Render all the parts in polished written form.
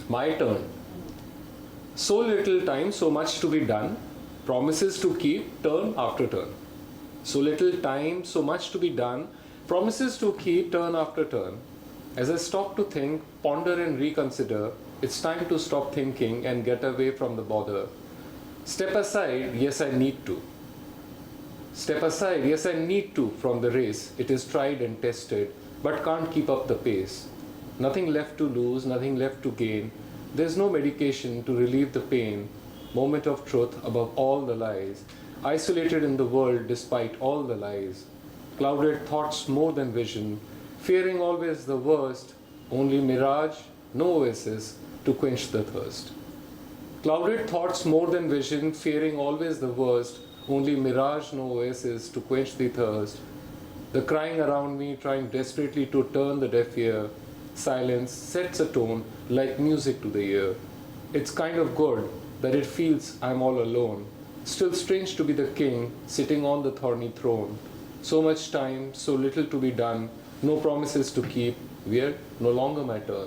My turn. So little time, so much to be done. Promises to keep, turn after turn. So little time, so much to be done. Promises to keep, turn after turn. As I stop to think, ponder and reconsider, it's time to stop thinking and get away from the bother. Step aside, yes, I need to. Step aside, yes, I need to from the race. It is tried and tested, but can't keep up the pace. Nothing left to lose, nothing left to gain. There's no medication to relieve the pain. Moment of truth above all the lies. Isolated in the world despite all the lies. Clouded thoughts more than vision. Fearing always the worst. Only mirage, no oasis to quench the thirst. Clouded thoughts more than vision. Fearing always the worst. Only mirage, no oasis to quench the thirst. The crying around me, trying desperately to turn the deaf ear. Silence sets a tone like music to the ear. It's kind of good that it feels I'm all alone. Still strange to be the king sitting on the thorny throne. So much time, so little to be done, no promises to keep. Weird, no longer my turn.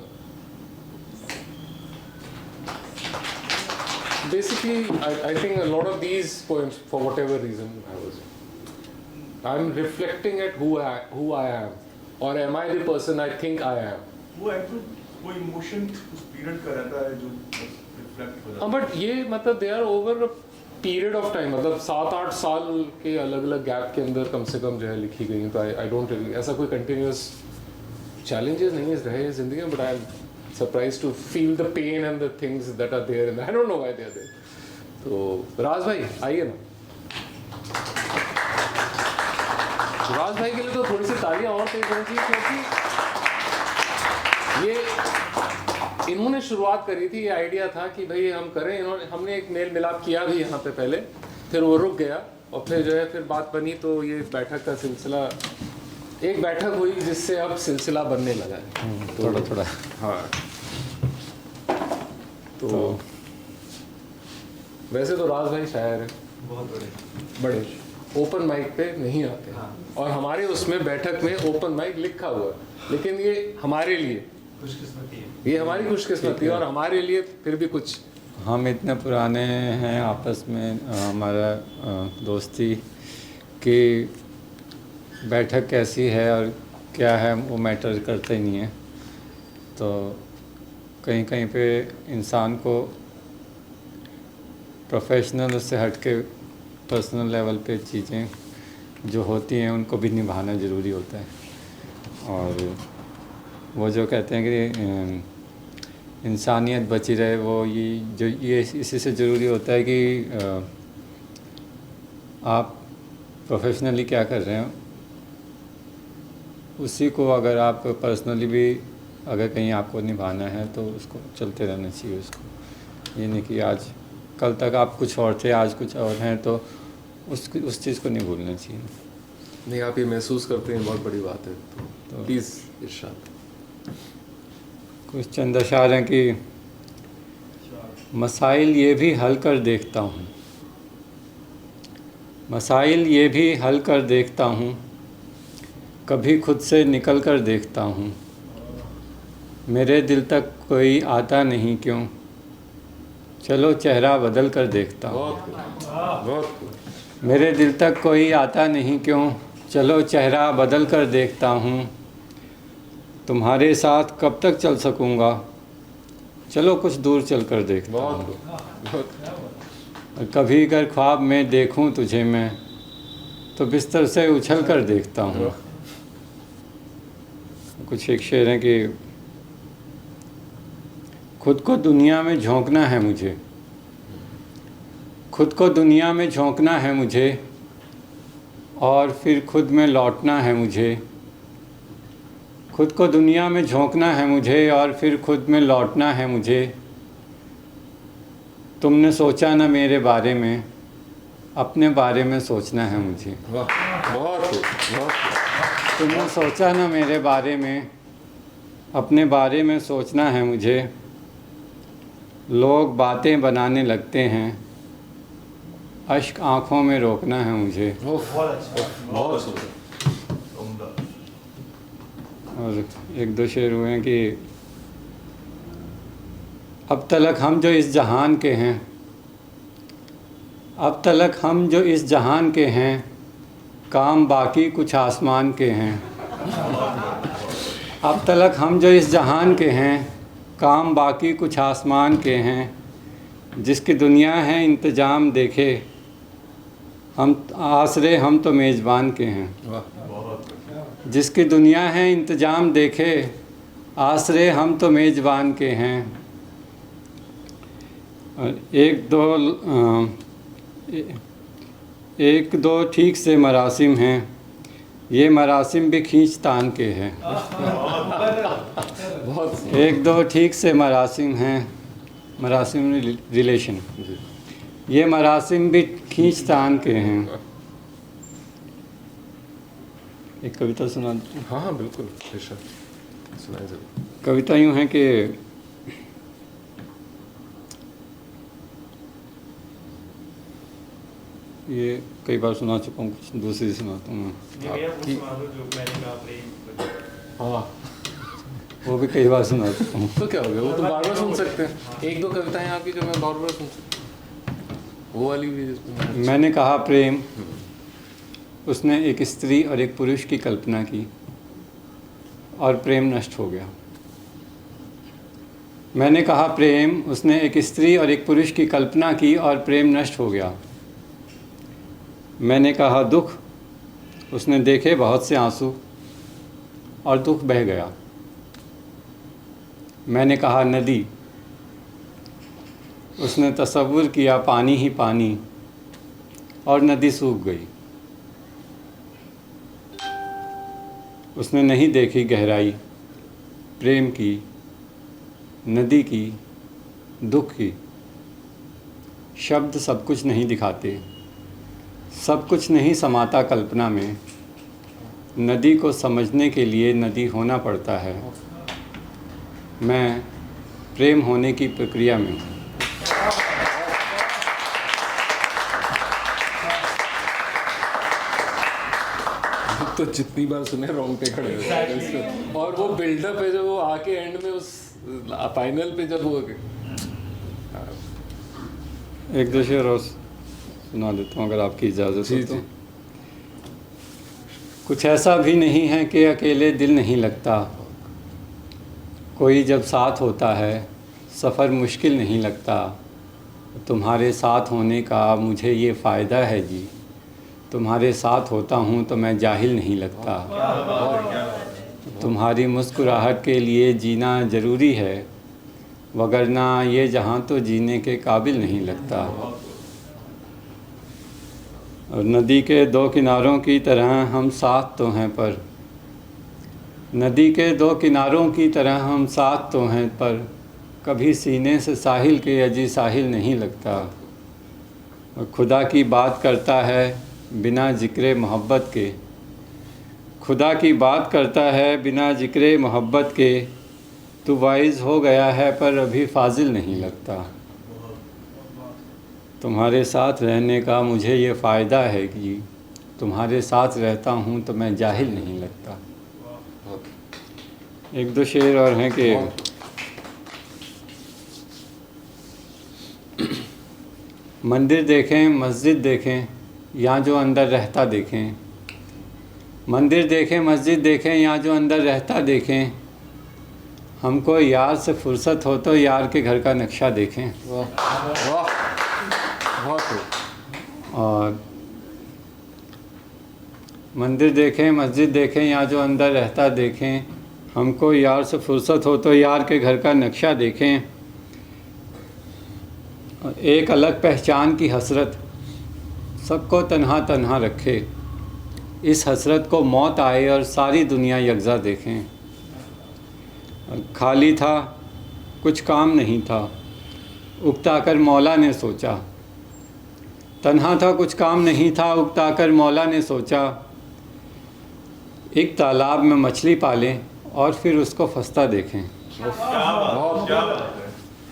Basically, I think a lot of these poems, for whatever reason, I'm reflecting at who I am, or am I the person I think I am. वो emotion उस period का रहता है जो reflect हो जाता है। But ये मतलब they are over period of time, मतलब 7-8 साल के अलग अलग गैप के अंदर कम से कम जो है लिखी गई। तो आई डोंट रियली, ऐसा कोई कंटिन्यूस चैलेंजेस नहीं रहे जिंदगी में, but I am surprise to feel the pain and the things that are there in, I don't know why they are there. तो राज भाई आइए ना, राज भाई के लिए तो थोड़ी सी तालियां और तेज होनी चाहिए, क्योंकि ये इन्होंने शुरुआत करी थी। ये आइडिया था कि भाई हम करें, इन्होंने हमने एक मेल मिलाप किया भी यहाँ पे पहले, फिर वो रुक गया और फिर जो है फिर बात बनी, तो ये बैठक का सिलसिला, एक बैठक हुई जिससे अब सिलसिला बनने लगा है थोड़ा थोड़ा। हाँ, तो वैसे तो राज भाई शायर है, बहुत बड़े ओपन माइक पे नहीं आते। हाँ। और हमारे उसमें बैठक में ओपन माइक लिखा हुआ है, लेकिन ये हमारे लिए खुशकिस्मती है, ये हमारी खुशकिस्मती है, और हमारे लिए फिर भी कुछ, हम इतने पुराने हैं आपस में, हमारा दोस्ती की बैठक कैसी है और क्या है वो मैटर करता ही नहीं है। तो कहीं कहीं पे इंसान को प्रोफेशनल से हट के पर्सनल लेवल पे चीज़ें जो होती हैं उनको भी निभाना ज़रूरी होता है। और वो जो कहते हैं कि इंसानियत बची रहे, वो ये इसी से ज़रूरी होता है कि आप प्रोफेशनली क्या कर रहे हो, उसी को अगर आप पर्सनली भी अगर कहीं आपको निभाना है तो उसको चलते रहना चाहिए। उसको ये नहीं कि आज कल तक आप कुछ और थे, आज कुछ और हैं, तो उस चीज़ को नहीं भूलना चाहिए। नहीं आप ये महसूस करते हैं, बहुत बड़ी बात है। तो प्लीज़ इरशाद। कुछ चंद अशार हैं कि मसाइल ये भी हल कर देखता हूँ, मसाइल ये भी हल कर देखता हूँ, कभी खुद से निकल कर देखता हूँ। मेरे दिल तक कोई आता नहीं क्यों, चलो चेहरा बदल कर देखता हूँ। मेरे दिल तक कोई आता नहीं क्यों, चलो चेहरा बदल कर देखता हूँ। तुम्हारे साथ कब तक चल सकूँगा, चलो कुछ दूर चल कर देखता हूँ। कभी अगर ख्वाब में देखूँ तुझे मैं, तो बिस्तर से उछल कर देखता हूँ। कुछ एक शेर है कि खुद को दुनिया में झोंकना है मुझे, खुद को दुनिया में झोंकना है मुझे, और फिर खुद में लौटना है मुझे। खुद को दुनिया में झोंकना है मुझे और फिर खुद में लौटना है मुझे। तुमने सोचा ना मेरे बारे में, अपने बारे में सोचना है मुझे। बहुत तुमने सोचा ना मेरे बारे में, अपने बारे में सोचना है मुझे। लोग बातें बनाने लगते हैं, अश्क आँखों में रोकना है मुझे। बहुत उम्दा। और एक दो शेर हुए हैं कि अब तलक हम जो इस जहान के हैं, अब तलक हम जो इस जहान के हैं, काम बाकी कुछ आसमान के हैं। अब तलक हम जो इस जहान के हैं, काम बाकी कुछ आसमान के हैं। जिसकी दुनिया है इंतजाम देखे, हम आसरे हम तो मेज़बान के हैं। जिसकी दुनिया है इंतजाम देखे, आसरे हम तो मेज़बान के हैं। और एक दो ठीक से मरासिम हैं, ये मरासिम भी खींच तान के हैं। एक दो ठीक से मरासिम हैं, मरासिम रिलेशन, ये मरासिम भी खींच तान के हैं। एक कविता सुना दूँ? हाँ हाँ बिल्कुल, बेशक सुनाए जरूर। कविता यूँ है कि ये कई बार सुना चुका हूँ, कुछ दूसरी सुनाता हूँ मैं। हाँ वो भी कई बार सुना चुका हूँ। तो क्या हो गया, वो तो बार बार सुन सकते हैं। एक दो कविताएं आपकी जो मैं बार बार सुन सकता हूँ, वो वाली भी जिसमें मैंने कहा प्रेम, उसने एक स्त्री और एक पुरुष की कल्पना की और प्रेम नष्ट हो गया। मैंने कहा प्रेम, उसने एक स्त्री और एक पुरुष की कल्पना की और प्रेम नष्ट हो गया। मैंने कहा दुख, उसने देखे बहुत से आंसू और दुख बह गया। मैंने कहा नदी, उसने तसव्वुर किया पानी ही पानी और नदी सूख गई। उसने नहीं देखी गहराई प्रेम की, नदी की, दुख की। शब्द सब कुछ नहीं दिखाते, सब कुछ नहीं समाता कल्पना में। नदी को समझने के लिए नदी होना पड़ता है। मैं प्रेम होने की प्रक्रिया में हूँ। तो जितनी बार सुने रोंगटे खड़े हो जाते। और वो बिल्डअप है जब वो आके एंड में उस फाइनल पे जब वो एक दो शेर और सुना देता हूँ अगर आपकी इजाज़त हो तो। कुछ ऐसा भी नहीं है कि अकेले दिल नहीं लगता, कोई जब साथ होता है सफ़र मुश्किल नहीं लगता। तुम्हारे साथ होने का मुझे ये फ़ायदा है जी, तुम्हारे साथ होता हूँ तो मैं जाहिल नहीं लगता। तुम्हारी मुस्कुराहट के लिए जीना ज़रूरी है, वगरना ये जहाँ तो जीने के काबिल नहीं लगता। और नदी के दो किनारों की तरह हम साथ तो हैं पर, नदी के दो किनारों की तरह हम साथ तो हैं पर, कभी सीने से साहिल के अजी साहिल नहीं लगता। और खुदा की बात करता है बिना ज़िक्र मोहब्बत के, खुदा की बात करता है बिना ज़िक्र मोहब्बत के। तू वाइज़ हो गया है पर अभी फाजिल नहीं लगता। तुम्हारे साथ रहने का मुझे ये फ़ायदा है कि तुम्हारे साथ रहता हूँ तो मैं जाहिल नहीं लगता। एक दो शेर और हैं कि मंदिर देखें मस्जिद देखें या जो अंदर रहता देखें, मंदिर देखें मस्जिद देखें या जो अंदर रहता देखें। हमको यार से फुर्सत हो तो यार के घर का नक्शा देखें। और मंदिर देखें मस्जिद देखें या जो अंदर रहता देखें। हमको यार से फुर्सत हो तो यार के घर का नक्शा देखें। और एक अलग पहचान की हसरत सबको तन्हा तन्हा रखे, इस हसरत को मौत आए और सारी दुनिया यकजा देखें। और खाली था कुछ काम नहीं था, उकता कर मौला ने सोचा। तन्हा था कुछ काम नहीं था, उकता कर मौला ने सोचा। एक तालाब में मछली पालें और फिर उसको फंसता देखें।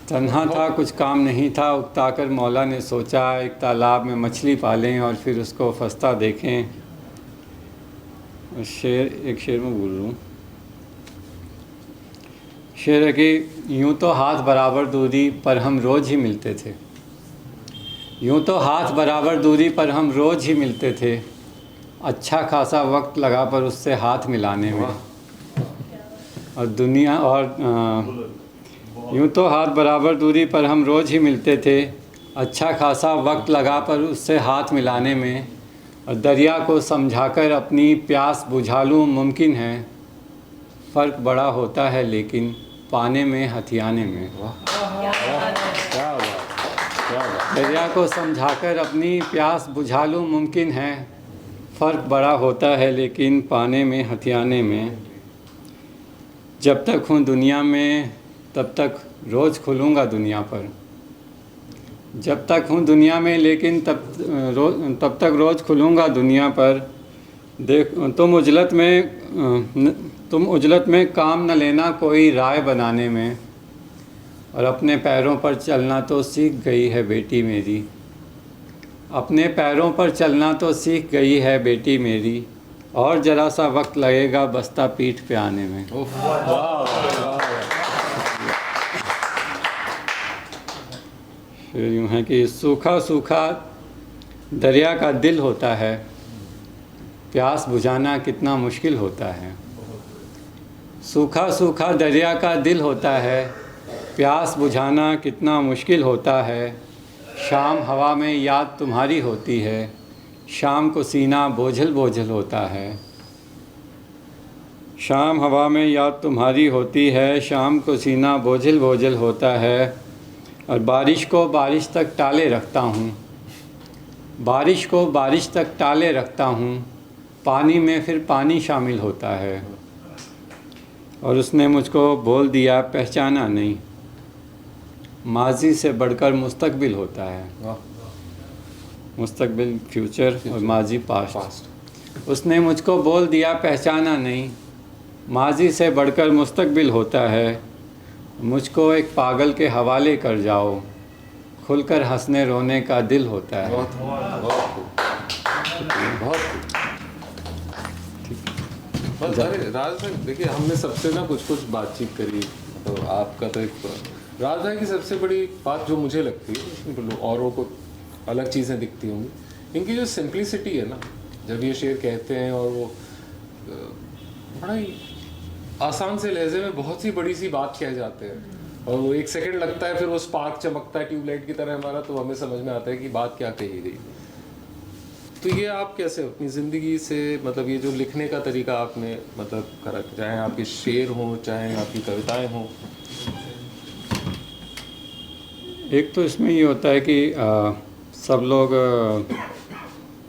तन्हा था कुछ काम नहीं था, उकता कर मौला ने सोचा। एक तालाब में मछली पालें और फिर उसको फंसता देखें। और एक शेर में बोल रहा हूँ। शेर है कि यूं तो हाथ बराबर दूरी पर हम रोज़ ही मिलते थे, यूं तो हाथ बराबर दूरी पर हम रोज़ ही मिलते थे, अच्छा खासा वक्त लगा पर उससे हाथ मिलाने में। और दुनिया यूं तो हाथ बराबर दूरी पर हम रोज़ ही मिलते थे, अच्छा खासा वक्त लगा पर उससे हाथ मिलाने में। और दरिया को समझाकर अपनी प्यास बुझा लूँ मुमकिन है, फ़र्क बड़ा होता है लेकिन पाने में हथियाने में। क्या बात, क्या बात। दरिया को समझाकर अपनी प्यास बुझा लूँ मुमकिन है, फ़र्क बड़ा होता है लेकिन पाने में हथियाने में। जब तक हूँ दुनिया में तब तक रोज़ खुलूँगा दुनिया पर, जब तक हूँ दुनिया में लेकिन तब तक रोज़ खुलूँगा दुनिया पर। देख तुम उजलत में काम न लेना कोई राय बनाने में। और अपने पैरों पर चलना तो सीख गई है बेटी मेरी, अपने पैरों पर चलना तो सीख गई है बेटी मेरी। और ज़रा सा वक्त लगेगा बस्ता पीठ पे आने में। फिर यूँ है कि सूखा सूखा दरिया का दिल होता है, प्यास बुझाना कितना मुश्किल होता है। सूखा सूखा दरिया का दिल होता है, प्यास बुझाना कितना मुश्किल होता है। शाम हवा में याद तुम्हारी होती है, शाम को सीना बोझल बोझल होता है। शाम हवा में याद तुम्हारी होती है, शाम को सीना बोझल बोझल होता है। और बारिश को बारिश तक टाले रखता हूँ, बारिश को बारिश तक टाले रखता हूँ, पानी में फिर पानी शामिल होता है। और उसने मुझको बोल दिया पहचाना नहीं, माजी से बढ़कर मुस्तकबिल होता है। मुस्तकबिल फ्यूचर और माजी पास्ट। उसने मुझको बोल दिया पहचाना नहीं, माजी से बढ़कर मुस्तकबिल होता है। मुझको एक पागल के हवाले कर जाओ, खुलकर हंसने रोने का दिल होता है। बस अरे राज भाई देखिए, हमने सबसे ना कुछ कुछ बातचीत करी, तो आपका तो एक राज भाई की सबसे बड़ी बात जो मुझे लगती है, औरों को अलग चीज़ें दिखती होंगी, इनकी जो सिंप्लिसिटी है ना, जब ये शेर कहते हैं और वो बड़ा ही आसान से लहजे में बहुत सी बड़ी सी बात कह जाते हैं और वो 1 सेकंड लगता है, फिर वो स्पार्क चमकता है ट्यूबलाइट की तरह हमारा, तो हमें समझ में आता है कि बात क्या कही गई। तो ये आप कैसे अपनी ज़िंदगी से, मतलब ये जो लिखने का तरीका आपने मतलब करा, चाहे आपके शेर हों चाहे आपकी कविताएं हों। एक तो इसमें ये होता है कि सब लोग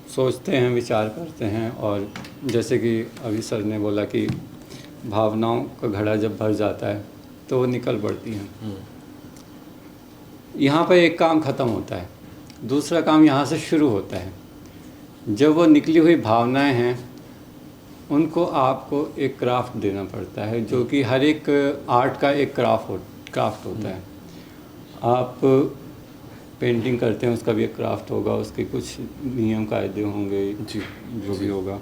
सोचते हैं, विचार करते हैं, और जैसे कि अभी सर ने बोला कि भावनाओं का घड़ा जब भर जाता है तो वो निकल पड़ती हैं। यहाँ पर एक काम ख़त्म होता है, दूसरा काम यहाँ से शुरू होता है। जब वो निकली हुई भावनाएं हैं उनको आपको एक क्राफ्ट देना पड़ता है, जो कि हर एक आर्ट का एक क्राफ्ट होता है। आप पेंटिंग करते हैं, उसका भी एक क्राफ्ट होगा, उसके कुछ नियम कायदे होंगे जी, जो भी होगा।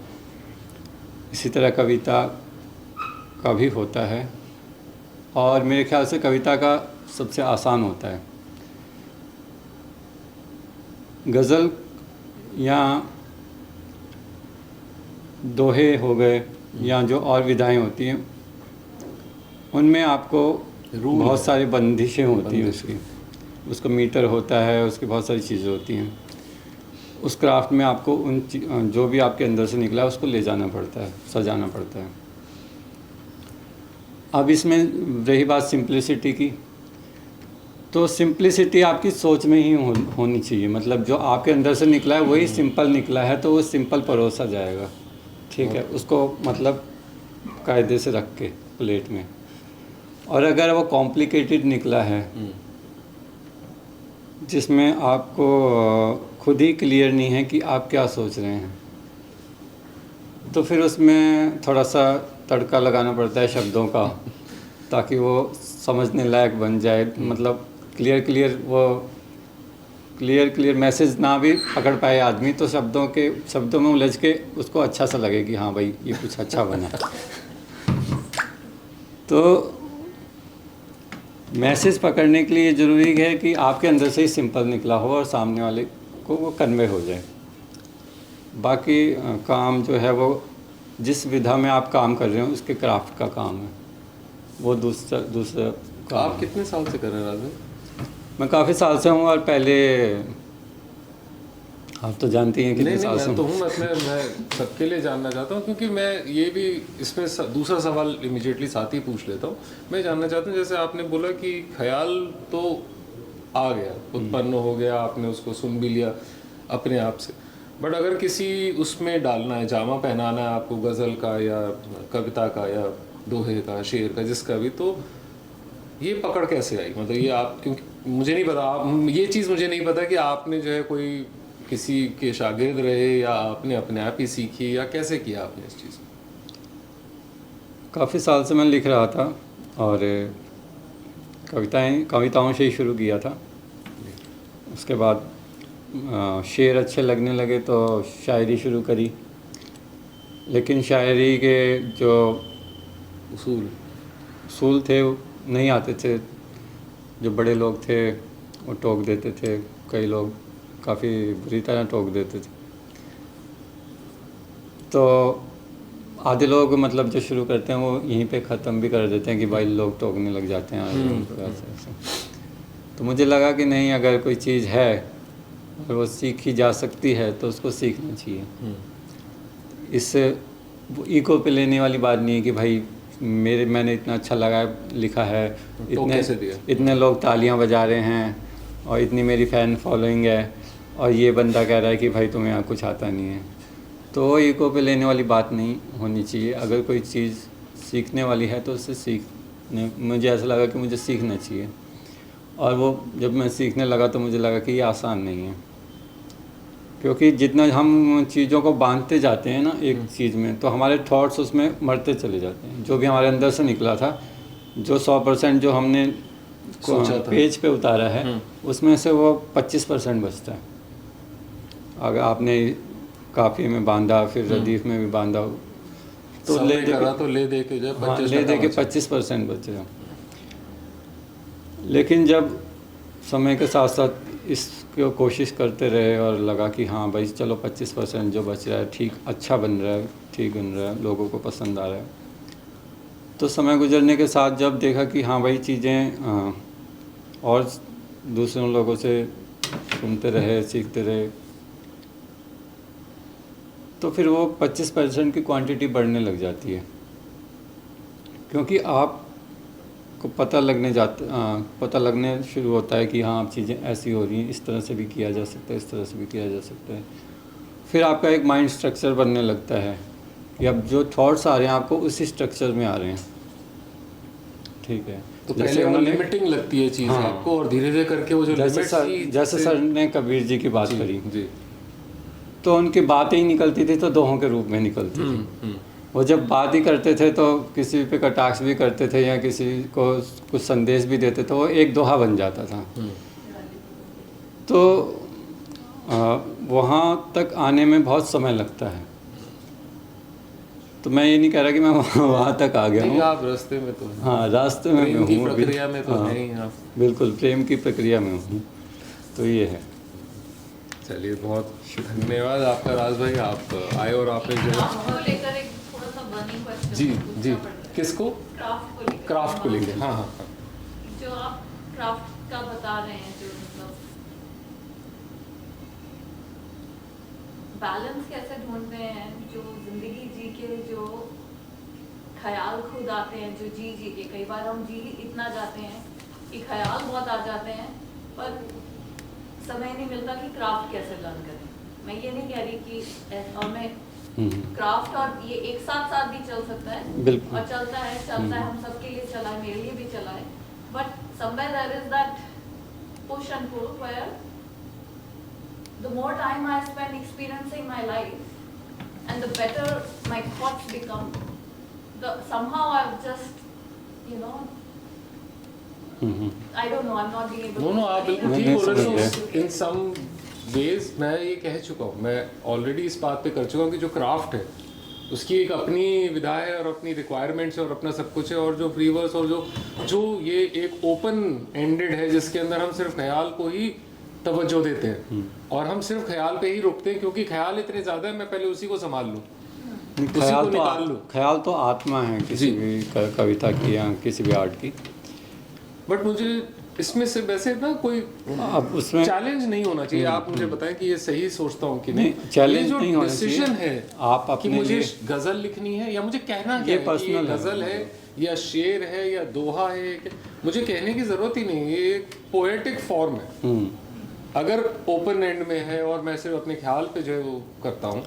इसी तरह कविता का भी होता है, और मेरे ख्याल से कविता का सबसे आसान होता है। गज़ल या दोहे हो गए या जो और विधाएं होती हैं, उनमें आपको बहुत सारी बंदिशें होती हैं, उसका मीटर होता है, उसकी बहुत सारी चीज़ें होती हैं। उस क्राफ्ट में आपको जो भी आपके अंदर से निकला है उसको ले जाना पड़ता है, सजाना पड़ता है। अब इसमें रही बात सिंप्लिसिटी की, तो सिंप्लिसिटी आपकी सोच में ही होनी चाहिए। मतलब जो आपके अंदर से निकला है वही सिंपल निकला है, तो वो सिंपल परोसा जाएगा, ठीक है, उसको मतलब कायदे से रख के प्लेट में। और अगर वो कॉम्प्लिकेटेड निकला है जिसमें आपको खुद ही क्लियर नहीं है कि आप क्या सोच रहे हैं, तो फिर उसमें थोड़ा सा तड़का लगाना पड़ता है शब्दों का, ताकि वो समझने लायक बन जाए। मतलब क्लियर मैसेज ना भी पकड़ पाए आदमी, तो शब्दों में उलझ के उसको अच्छा सा लगे कि हाँ भाई ये कुछ अच्छा बना। तो मैसेज पकड़ने के लिए ज़रूरी है कि आपके अंदर से ही सिंपल निकला हो और सामने वाले को वो कन्वे हो जाए। बाकी काम जो है वो जिस विधा में आप काम कर रहे हो उसके क्राफ्ट का काम है, वो दूसरा काम आप है। कितने साल से कर रहे हैं राज भाई? मैं काफ़ी साल से हूँ और पहले आप तो जानती हैं कितने नहीं साल से मैं तो हूँ। हूँ, मैं सबके लिए जानना चाहता हूँ, क्योंकि मैं ये भी इसमें दूसरा सवाल इमीडिएटली साथ ही पूछ लेता हूँ। मैं जानना चाहता हूँ, जैसे आपने बोला कि ख्याल तो आ गया, उत्पन्न हो गया, आपने उसको सुन भी लिया अपने आप से, बट अगर किसी उसमें डालना है, जामा पहनाना है आपको, गज़ल का या कविता का या दोहे का, शेर का, जिसका भी, तो ये पकड़ कैसे आई? मतलब ये आप, क्योंकि मुझे नहीं पता, आप ये चीज़ मुझे नहीं पता कि आपने जो है कोई किसी के शागिर्द रहे या आपने अपने आप ही सीखी, या कैसे किया आपने इस चीज़ को? काफ़ी साल से मैं लिख रहा था और कविताओं से ही शुरू किया था। उसके बाद शेर अच्छे लगने लगे तो शायरी शुरू करी, लेकिन शायरी के जो उसूल थे वो नहीं आते थे। जो बड़े लोग थे वो टोक देते थे, कई लोग काफ़ी बुरी तरह टोक देते थे। तो आधे लोग मतलब जो शुरू करते हैं वो यहीं पे ख़त्म भी कर देते हैं कि भाई लोग टोकने लग जाते हैं ऐसे। तो मुझे लगा कि नहीं, अगर कोई चीज़ है और वो सीखी जा सकती है तो उसको सीखना चाहिए। इससे ईगो पे लेने वाली बात नहीं है कि भाई मैंने इतना अच्छा लिखा है, इतने लोग तालियां बजा रहे हैं और इतनी मेरी फ़ैन फॉलोइंग है, और ये बंदा कह रहा है कि भाई तुम्हें यहाँ कुछ आता नहीं है। तो वो ईगो पे लेने वाली बात नहीं होनी चाहिए। अगर कोई चीज़ सीखने वाली है तो उससे मुझे ऐसा लगा कि मुझे सीखना चाहिए। और वो जब मैं सीखने लगा तो मुझे लगा कि ये आसान नहीं है, क्योंकि जितना हम चीज़ों को बांधते जाते हैं ना एक चीज़ में, तो हमारे थॉट्स उसमें मरते चले जाते हैं। जो भी हमारे अंदर से निकला था, जो 100% जो हमने पेज पे उतारा है, उसमें से वो 25% बचता है। अगर आपने काफ़ी में बांधा, फिर रदीफ़ में भी बांधा, तो ले दे के 25% बचेगा। लेकिन जब समय के साथ साथ इसको कोशिश करते रहे और लगा कि हाँ भाई चलो 25% जो बच रहा है ठीक, अच्छा बन रहा है, ठीक बन रहा है, लोगों को पसंद आ रहा है, तो समय गुजरने के साथ जब देखा कि हाँ भाई चीज़ें और दूसरों लोगों से सुनते रहे, सीखते रहे, तो फिर वो 25% की क्वांटिटी बढ़ने लग जाती है। क्योंकि आपको पता लगने शुरू होता है कि हाँ अब चीज़ें ऐसी हो रही हैं, इस तरह से भी किया जा सकता है, इस तरह से भी किया जा सकता है। फिर आपका एक माइंड स्ट्रक्चर बनने लगता है कि अब जो थॉट्स आ रहे हैं आपको उसी स्ट्रक्चर में आ रहे हैं। ठीक है, तो पहले वो लिमिटिंग लगती है चीज़ आपको, और धीरे धीरे करके वो जो जैसे सर ने कबीर जी की बात करी जी, तो उनकी बातें ही निकलती थी तो दोहों के रूप में निकलती थी। वो जब बात ही करते थे तो किसी पे कटाक्ष भी करते थे या किसी को कुछ संदेश भी देते थे, वो एक दोहा बन जाता था। तो वहाँ तक आने में बहुत समय लगता है। तो मैं ये नहीं कह रहा कि मैं वहाँ तक आ गया हूँ, आप रास्ते में तो, हाँ रास्ते में हूँ, प्रक्रिया में तो नहीं आप, बिल्कुल प्रेम की प्रक्रिया में हूँ। तो ये है। चलिए बहुत धन्यवाद आपका राज भाई, आप आए और आपने जो लेकर एक थोड़ा सा बर्निंग क्वेश्चन जी किसको, क्राफ्ट को लेकर, हाँ, जो आप क्राफ्ट का बता रहे हैं, जो मतलब बैलेंस कैसे ढूंढते हैं, जो जिंदगी जी के जो ख्याल खुद आते हैं, जो जी के कई बार हम जी इतना जाते हैं कि ख्याल बहुत आ जाते हैं, पर समय नहीं मिलता कि क्राफ्ट कैसे लर्न करें। मैं ये नहीं कह रही कि, और मैं क्राफ्ट और ये एक साथ भी चल सकता है, और चलता है हम सबके लिए चला है, मेरे लिए भी चला है, but somewhere there is that push and pull where the more time I spend experiencing my life and the better my thoughts become, somehow I've just, you know, I don't know, I'm not being able to. No, आप बिल्कुल ठीक बोल रहे हो। In some ways मैं ये कह चुका हूँ, मैं ऑलरेडी इस बात पे कर चुका हूँ कि जो क्राफ्ट है उसकी एक अपनी विधा है और अपनी रिक्वायरमेंट्स है और अपना सब कुछ है। और जो फ्री वर्स और जो ये एक ओपन एंडेड है जिसके अंदर हम सिर्फ ख्याल को ही तवज्जो देते हैं और हम सिर्फ ख्याल पे ही रुकते हैं क्योंकि ख्याल इतने ज़्यादा है, मैं पहले उसी को संभाल लूँ, उसी को निकाल लूँ। ख्याल तो आत्मा है किसी भी कविता की या किसी भी आर्ट की। बट मुझे इसमें से वैसे ना कोई अब उसमें चैलेंज नहीं होना चाहिए। आप मुझे बताएं कि ये सही सोचता हूँ कि नहीं, चैलेंज ये नहीं होना डिसीजन चाहिए। है आप कि अपने मुझे लिए गजल लिखनी है या मुझे कहना क्या ये है कि ये personal है। गजल है या शेर है या दोहा है, मुझे कहने की जरूरत ही नहीं, ये एक पोएटिक फॉर्म है। अगर ओपन एंड में है और मैं सिर्फ अपने ख्याल पे जो है वो करता हूँ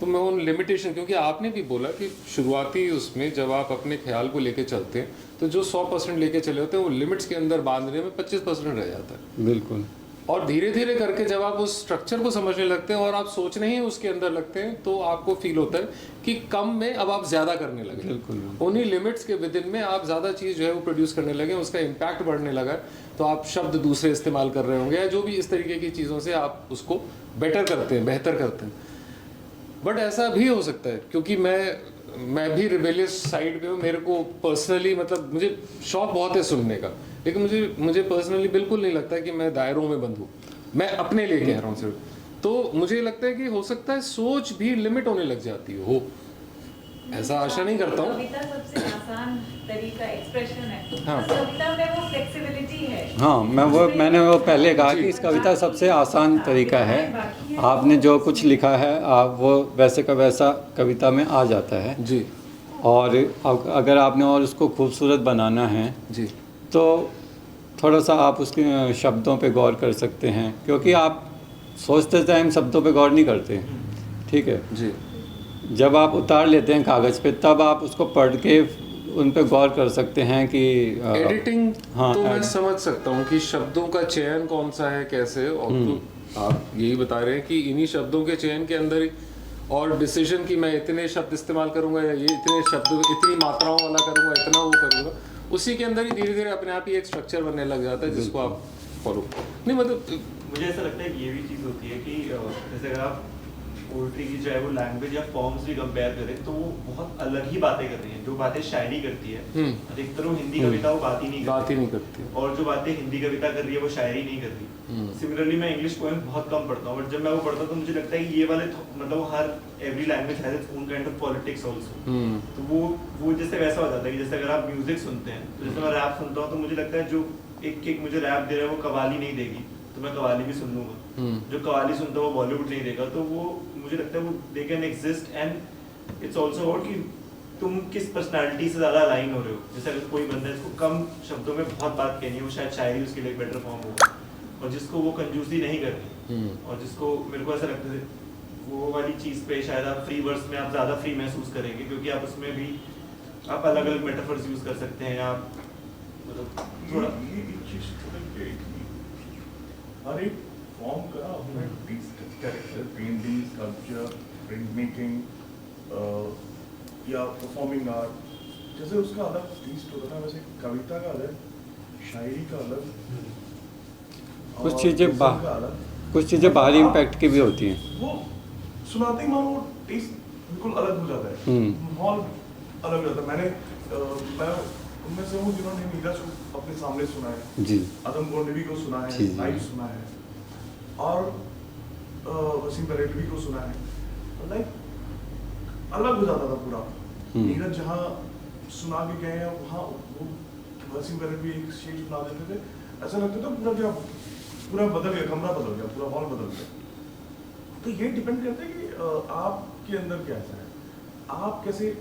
तो मैं उन लिमिटेशन, क्योंकि आपने भी बोला कि शुरुआती उसमें जब आप अपने ख्याल को लेके चलते हैं तो जो 100% लेके चले होते हैं वो लिमिट्स के अंदर बांधने में 25% रह जाता है। बिल्कुल। और धीरे धीरे करके जब आप उस स्ट्रक्चर को समझने लगते हैं और आप सोचने ही उसके अंदर लगते हैं तो आपको फील होता है कि कम में अब आप ज़्यादा करने लगे। बिल्कुल। उन्हीं लिमिट्स के विद इन में आप ज़्यादा चीज़ जो है वो प्रोड्यूस करने लगे, उसका इम्पैक्ट बढ़ने लगा, तो आप शब्द दूसरे इस्तेमाल कर रहे होंगे या जो भी इस तरीके की चीज़ों से आप उसको बेटर करते हैं, बेहतर करते हैं। बट ऐसा भी हो सकता है क्योंकि मैं भी रिबेलियस साइड पे हूँ, मेरे को पर्सनली मतलब मुझे शौक बहुत है सुनने का, लेकिन मुझे पर्सनली बिल्कुल नहीं लगता कि मैं दायरों में बंद हूँ। मैं अपने लिए कह रहा हूँ सिर्फ। तो मुझे लगता है कि हो सकता है सोच भी लिमिट होने लग जाती हो, ऐसा आशा नहीं करता हूँ। कविता सबसे आसान तरीका एक्सप्रेशन है। हाँ। कविता में वो फ्लेक्सिबिलिटी है। हाँ, मैंने वो पहले कहा कि इस कविता सबसे आसान तरीका है। आपने जो कुछ लिखा है आप वो वैसे का वैसा कविता में आ जाता है जी। और अगर आपने और उसको खूबसूरत बनाना है जी तो थोड़ा सा आप उसके शब्दों पे गौर कर सकते हैं, क्योंकि आप सोचते टाइम शब्दों पे गौर नहीं करते। ठीक है जी। जब आप उतार लेते हैं कागज़ पे तब आप उसको पढ़ के उन पे गौर कर सकते हैं कि एडिटिंग हाँ, तो मैं समझ सकता हूँ कि शब्दों का चयन कौन सा है कैसे, और तो आप यही बता रहे हैं कि इन्हीं शब्दों के चयन के अंदर ही और डिसीजन कि मैं इतने शब्द इस्तेमाल करूंगा या ये इतने शब्द इतनी मात्राओं वाला करूंगा, इतना वो करूंगा, उसी के अंदर ही धीरे धीरे अपने आप ही एक स्ट्रक्चर बनने लग जाता है जिसको आप फॉलो नहीं। मतलब मुझे ऐसा लगता है कि ये भी चीज़ होती है कि जैसे अगर आप पोइट्री की चाहे वो लैंग्वेज या फॉर्म्स भी कंपेयर करें तो वो बहुत अलग ही बातें कर रही हैं। जो बातें शायरी करती है अधिकतर वो हिंदी कविता वो बात ही नहीं करती, और जो बातें हिंदी कविता कर रही है वो शायरी नहीं कर रही। सिमिलरली मैं इंग्लिश पोएम बहुत कम पढ़ता हूँ, बट जब मैं वो पढ़ता हूँ तो मुझे लगता है कि ये वाले मतलब हर every language has its own kind of politics also. तो वो जैसे वैसा हो जाता है कि जैसे अगर आप म्यूजिक सुनते हैं तो जैसे मैं रैप सुनता हूँ तो मुझे लगता है जो एक मुझे रैप दे रहा है वो कवाली नहीं देगी तो मैं कवाली भी सुन लूंगा। जो कवाली सुनता है वो बॉलीवुड नहीं देगा, तो वो मुझे लगता है वो they can exist and it's also about कि तुम किस पर्सनालिटी से ज़्यादा अलाइन हो रहे हो। जैसे अगर कोई बंदा है जिसको कम शब्दों में बहुत बात कहनी है वो शायद शायरी उसके लिए बेटर फॉर्म होगा, और जिसको वो कंजूसी नहीं करनी और जिसको मेरे को ऐसा लगता है वो वाली चीज़ पे शायद आप फ्री वर्स में आप ज़्यादा फ्री महसूस करेंगे, क्योंकि आप उसमें भी आप अलग अलग मेटाफर्स यूज़ कर सकते हैं। आप मतलब थोड़ा हर एक फॉर्म का अपना character, painting, sculpture, print making या परफॉर्मिंग आर्ट, जैसे उसका अलग टेस्ट होता है वैसे कविता का अलग, शायरी का अलग, कुछ चीज़ें बाहरी इम्पैक्ट की भी होती हैं। वो सुनाते ही मानो टेस्ट बिल्कुल अलग हो जाता है, माहौल अलग हो जाता है। मैं उनमें से हूँ जिन्होंने नीरज को अपने सामने सुना है जी, आदम गोंडवी को सुना है, लाइव सुना है, और वसीम बरेलवी को सुना है। लाइक अलग हो जाता था पूरा। नीरज जहाँ सुना के गए हैं वहाँ वो वसीम बरेलवी एक शेर सुना देते थे, ऐसा लगता था पूरा बदल गया, कमरा बदल गया, पूरा हॉल बदल गया। तो ये डिपेंड करता है कि आपके अंदर कैसा है, आप कैसे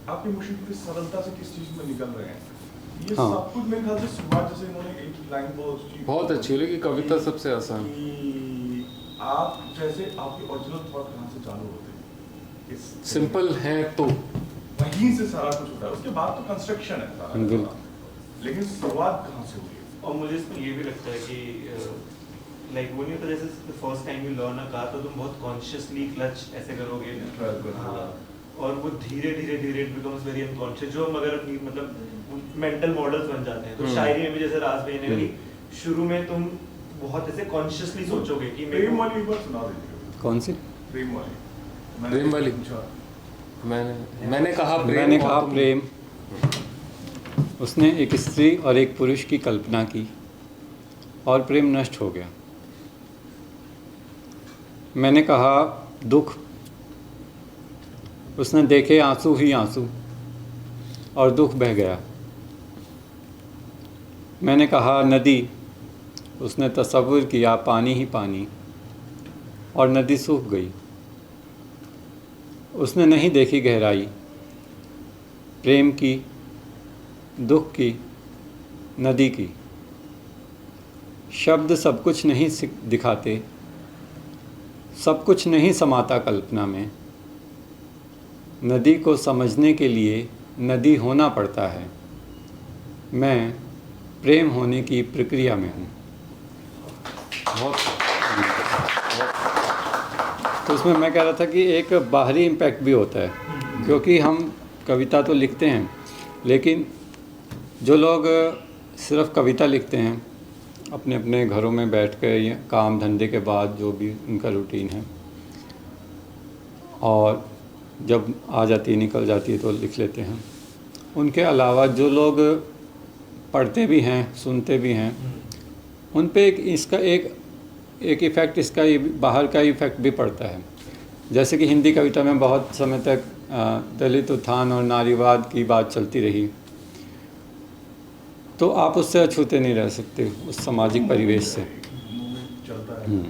आपके इमोशन की सरलता से किस चीज में निकल रहे हैं। ये सब कुछ मेरे ख्याल से शुरुआत जैसे इन्होंने एक लाइन बहुत अच्छी लगी, कविता सबसे आसान। आप जैसे आपके ओरिजिनल थॉट कहाँ से चालू होते हैं, सिंपल है तो वहीं से सारा कुछ होता है, उसके बाद तो कंस्ट्रक्शन है सारा, लेकिन शुरुआत कहाँ से हुई है। और मुझे इसमें ये भी लगता है कि लाइक वो नहीं होता जैसे first time you learn a car तो तुम बहुत कॉन्शियसली क्लच ऐसे करोगे, और वो धीरे धीरे इट बिकम्स वेरी अनकॉन्शियस, जो हम अगर अपनी मतलब मेंटल मॉडल्स बन जाते हैं। तो शायरी में भी जैसे राज भाई ने कही शुरू में तुम बहुत ऐसे कॉन्शियसली सोचोगे कि प्रेम वाली एक बार सुना दीजिए। कौन सी? प्रेम वाली प्रेम वाली मैंने कहा प्रेम। मैंने कहा और तुम- प्रेम। उसने एक स्त्री और एक पुरुष की कल्पना की और प्रेम नष्ट हो गया। मैंने कहा दुख। उसने देखे आंसू ही आंसू और दुख बह गया। मैंने कहा नदी। उसने तसव्वुर किया पानी ही पानी और नदी सूख गई। उसने नहीं देखी गहराई प्रेम की, दुख की, नदी की। शब्द सब कुछ नहीं दिखाते, सब कुछ नहीं समाता कल्पना में। नदी को समझने के लिए नदी होना पड़ता है। मैं प्रेम होने की प्रक्रिया में हूँ। तो उसमें मैं कह रहा था कि एक बाहरी इम्पैक्ट भी होता है, क्योंकि हम कविता तो लिखते हैं, लेकिन जो लोग सिर्फ कविता लिखते हैं अपने अपने घरों में बैठ कर या काम धंधे के बाद, जो भी उनका रूटीन है, और जब आ जाती है निकल जाती है तो लिख लेते हैं। उनके अलावा जो लोग पढ़ते भी हैं, सुनते भी हैं, उन पे इसका एक इफ़ेक्ट, इसका बाहर का इफ़ेक्ट भी पड़ता है। जैसे कि हिंदी कविता में बहुत समय तक दलित उत्थान और नारीवाद की बात चलती रही, तो आप उससे अछूते नहीं रह सकते, उस सामाजिक परिवेश से। चलता है।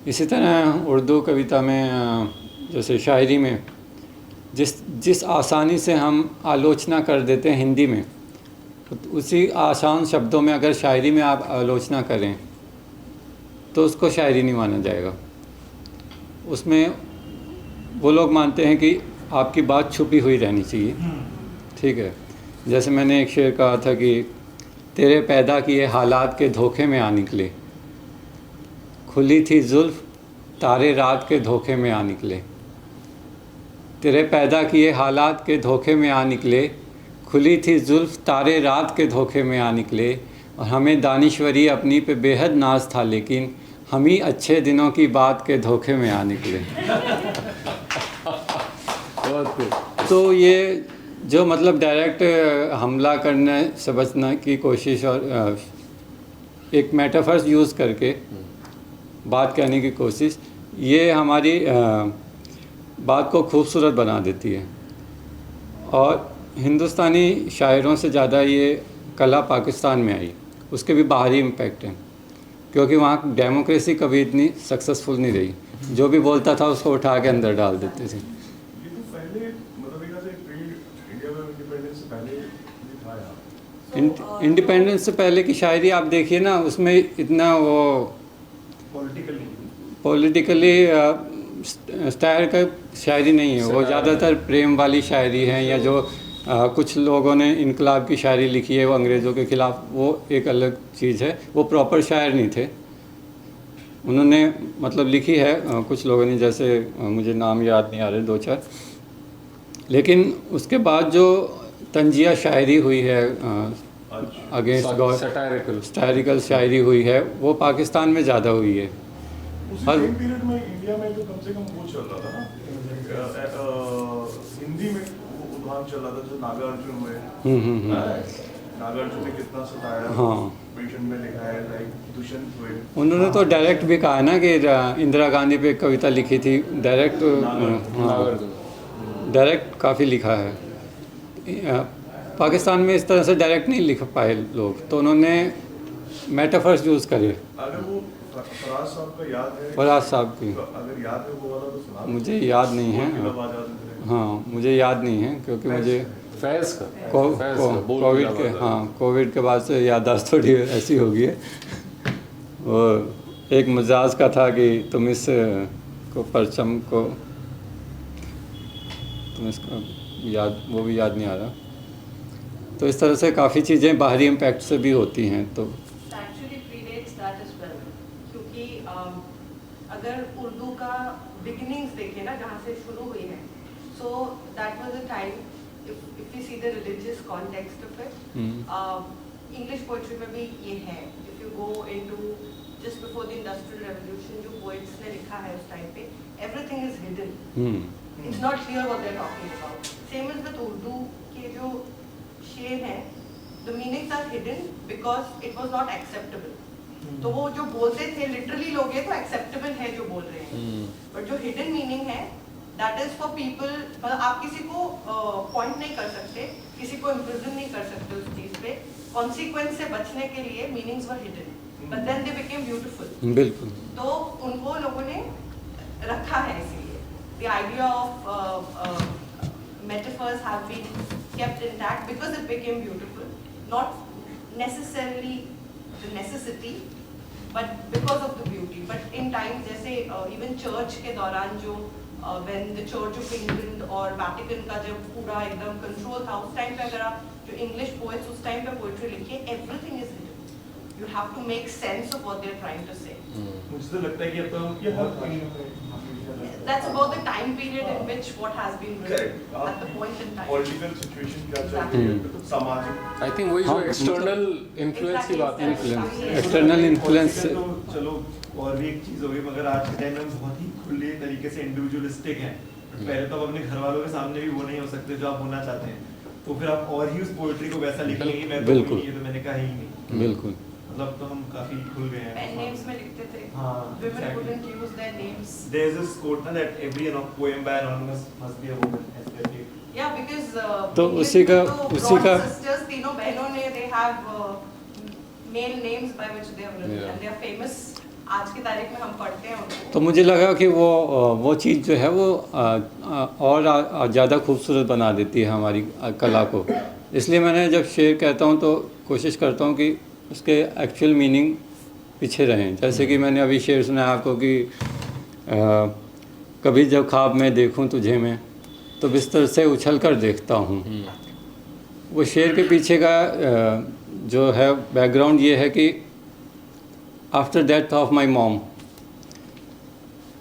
इसी तरह उर्दू कविता में जैसे शायरी में जिस आसानी से हम आलोचना कर देते हैं हिंदी में, उसी आसान शब्दों में अगर शायरी में आप आलोचना करें तो उसको शायरी नहीं माना जाएगा। उसमें वो लोग मानते हैं कि आपकी बात छुपी हुई रहनी चाहिए। ठीक है, जैसे मैंने एक शेर कहा था कि तेरे पैदा किए हालात के धोखे में आ निकले, खुली थी जुल्फ तारे रात के धोखे में आ निकले। तेरे पैदा किए हालात के धोखे में आ निकले, खुली थी जुल्फ तारे रात के धोखे में आ निकले। और हमें दानिश्वरी अपनी पे बेहद नाज था, लेकिन हम ही अच्छे दिनों की बात के धोखे में आ निकले। तो ये जो मतलब डायरेक्ट हमला करने से बचने की कोशिश और एक मेटाफर्स यूज़ करके बात कहने की कोशिश, ये हमारी बात को खूबसूरत बना देती है। और हिंदुस्तानी शायरों से ज़्यादा ये कला पाकिस्तान में आई, उसके भी बाहरी इम्पैक्ट हैं, क्योंकि वहाँ डेमोक्रेसी कभी इतनी सक्सेसफुल नहीं रही। जो भी बोलता था उसको उठा के अंदर डाल देते थे। ये तो पहले मतलब एक ऐसे इंडिया में इंडिपेंडेंस से पहले भी था यार। इंडिपेंडेंस से पहले की शायरी आप देखिए ना, उसमें इतना वो पॉलिटिकली स्टाइल का शायरी नहीं है। वो ज़्यादातर प्रेम वाली शायरी है, या जो कुछ लोगों ने इनकलाब की शायरी लिखी है वो अंग्रेज़ों के ख़िलाफ़, वो एक अलग चीज़ है। वो प्रॉपर शायर नहीं थे, उन्होंने मतलब लिखी है कुछ लोगों ने, जैसे मुझे नाम याद नहीं आ रहे दो चार। लेकिन उसके बाद जो तंजिया शायरी हुई है अगेंस्ट सटायरिकल शायरी हुई है, वो पाकिस्तान में ज़्यादा हुई है। उसी टाइम पीरियड में इंडिया में तो कम से कम वो चल रहा था ना, हिंदी में वो उद्यान चल रहा था जो नागार्जुन हुए। नागार्जुन ने कितना सताया। हाँ, पेशेंट में लिखा है लाइक दुष्यंत हुए। उन्होंने तो डायरेक्ट भी कहा ना कि इंदिरा गांधी पे कविता लिखी थी, डायरेक्ट डायरेक्ट काफ़ी लिखा है। पाकिस्तान में इस तरह से डायरेक्ट नहीं लिख पाए लोग, तो उन्होंने मेटाफर्स यूज़ करे। अगर वो फराज साहब का याद है, फराज साहब की अगर याद है वो वाला तो सुना। मुझे याद नहीं है। हाँ, मुझे याद नहीं है, क्योंकि मुझे फैज़ का कोविड के कोविड के बाद से याददाश्त थोड़ी ऐसी हो गई है। और एक मजाज का था कि तुम इस को परचम को, तुम इसका याद, वो भी याद नहीं आ रहा। तो इस तरह से काफ़ी चीज़ें बाहरी इम्पैक्ट से भी होती हैं। तो एक्चुअली प्रीडेट्स दैट एज वेल, क्योंकि अगर उर्दू का बिगिनिंग्स देखें ना, जहाँ से शुरू हुई है, so that was a time, if you see the religious context of it, English poetry में भी ये है। If you go into just before the industrial revolution, जो पोएट्स ने लिखा है उस टाइम पे, everything is hidden. It's not clear what they're talking about. Same as with Urdu के जो शेर हैं, the meanings are hidden because it was not acceptable. तो वो जो बोलते थे लिटरली लोग ये तो एक्सेप्टेबल है जो बोल रहे हैं, बट जो हिडन मीनिंग है दैट इज फॉर पीपल, मतलब आप किसी को पॉइंट नहीं कर सकते, किसी को इम्प्रिजन नहीं कर सकते उस चीज पे, कॉन्सिक्वेंस से बचने के लिए meanings were hidden, but then they became beautiful. बिल्कुल. तो उनको लोगों ने रखा है, इसलिए the idea of metaphors have been kept intact because it became beautiful, not necessarily the necessity, but because of the beauty. But in times जैसे even church के दौरान जो when the Church of England और Vatican का जब पूरा एकदम control था, उस टाइम पे अगर आप जो English poets उस टाइम पे poetry लिखिए, everything is hidden. You have to make sense of what they're trying to say. मुझे तो लगता है कि अब तो ये हर That's about the time period in which what has been written at the point in time. Political situation क्या चल रही है, सामाजिक. आई थिंक वही जो एक्सटर्नल इन्फ्लुएंस की बात है. External influence. तो चलो और भी एक चीज हो गई, मगर आज के टाइम में हम बहुत ही खुले तरीके से इंडिविजुअलिस्टिक हैं. पहले तो आप अपने घर वालों के सामने भी वो नहीं हो सकते जो आप होना चाहते हैं, तो फिर आप और ही उस पोएट्री को वैसा लिख लेंगे. मैं तो ये तो मैंने कहा ही नहीं. बिल्कुल. मतलब तो हम काफी खुल गए हैं. Pen names में लिखते थे. हाँ, Women exactly. couldn't use their names. There's this quote that every poem by anonymous must be a woman as their name. Yeah, because तो English उसी का- में तो उसी का- broad sisters तीनों बहनों ने they have male names by which they have written, Yeah. and they are famous. आज की तारीख में हम पढ़ते हैं उनको. तो मुझे लगा कि वो चीज़ जो है वो और ज़्यादा खूबसूरत बना देती है हमारी कला को. इसलिए मैंने जब शेर कहता हूँ तो कोशिश करता हूँ कि उसके एक्चुअल मीनिंग पीछे रहें. जैसे कि मैंने अभी शेर सुनाया आपको कि कभी जब ख्वाब में देखूं तुझे मैं तो बिस्तर से उछल कर देखता हूँ. वो शेर के पीछे का जो है बैकग्राउंड ये है कि after death of my mom,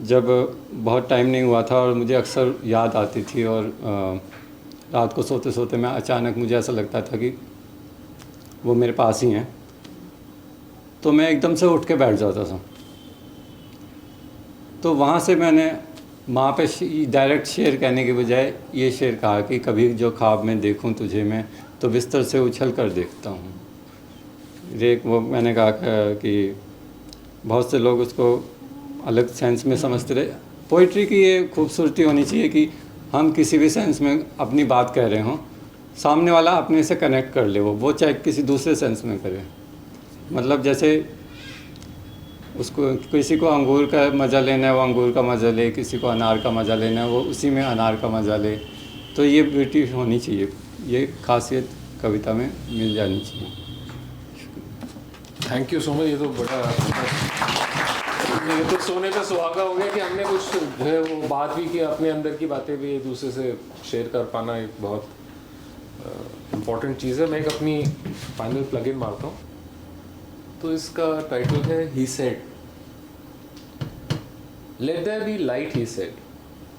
जब बहुत टाइम नहीं हुआ था और मुझे अक्सर याद आती थी और रात को सोते सोते मैं अचानक मुझे ऐसा लगता था कि वो मेरे पास ही हैं, तो मैं एकदम से उठ के बैठ जाता था. तो वहाँ से मैंने माँ पे डायरेक्ट शेर कहने के बजाय ये शेर कहा कि कभी जो ख्वाब में देखूं तुझे मैं तो बिस्तर से उछल कर देखता हूँ. वो मैंने कहा कि बहुत से लोग उसको अलग सेंस में समझते रहे. पोइट्री की ये खूबसूरती होनी चाहिए कि हम किसी भी सेंस में अपनी बात कह रहे हों, सामने वाला अपने से कनेक्ट कर ले, वो चाहे किसी दूसरे सेंस में करे. मतलब जैसे उसको किसी को अंगूर का मज़ा लेना है वो अंगूर का मज़ा ले, किसी को अनार का मज़ा लेना है वो उसी में अनार का मज़ा ले. तो ये ब्यूटी होनी चाहिए, ये खासियत कविता में मिल जानी चाहिए. Thank you so much. ये तो बड़ा ये तो सोने पे सुहागा हो गया कि हमने कुछ जो है वो बात भी की, अपने अंदर की बातें भी एक दूसरे से शेयर कर पाना एक बहुत इम्पॉर्टेंट चीज़ है. मैं एक अपनी फाइनल प्लग इन मारता हूँ. तो इसका टाइटल है he said. Let there be light he said,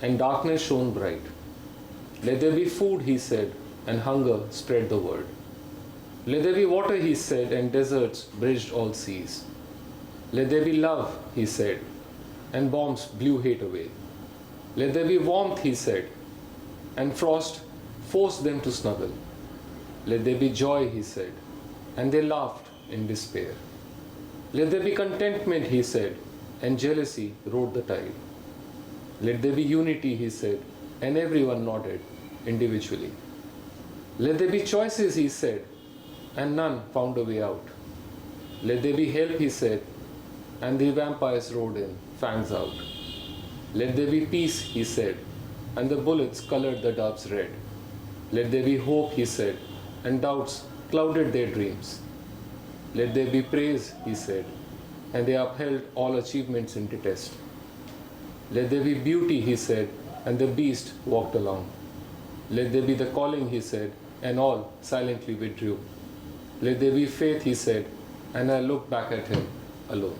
and darkness shone bright. Let there be food he said, and hunger spread the world. Let there be water, he said, and deserts bridged all seas. Let there be love, he said, and bombs blew hate away. Let there be warmth, he said, and frost forced them to snuggle. Let there be joy, he said, and they laughed in despair. Let there be contentment, he said, and jealousy rode the tide. Let there be unity, he said, and everyone nodded individually. Let there be choices, he said, and none found a way out. Let there be help, he said, and the vampires rode in, fangs out. Let there be peace, he said, and the bullets colored the doves red. Let there be hope, he said, and doubts clouded their dreams. Let there be praise, he said, and they upheld all achievements in detest. Let there be beauty, he said, and the beast walked along. Let there be the calling, he said, and all silently withdrew. Let there be faith, he said, and I looked back at him alone.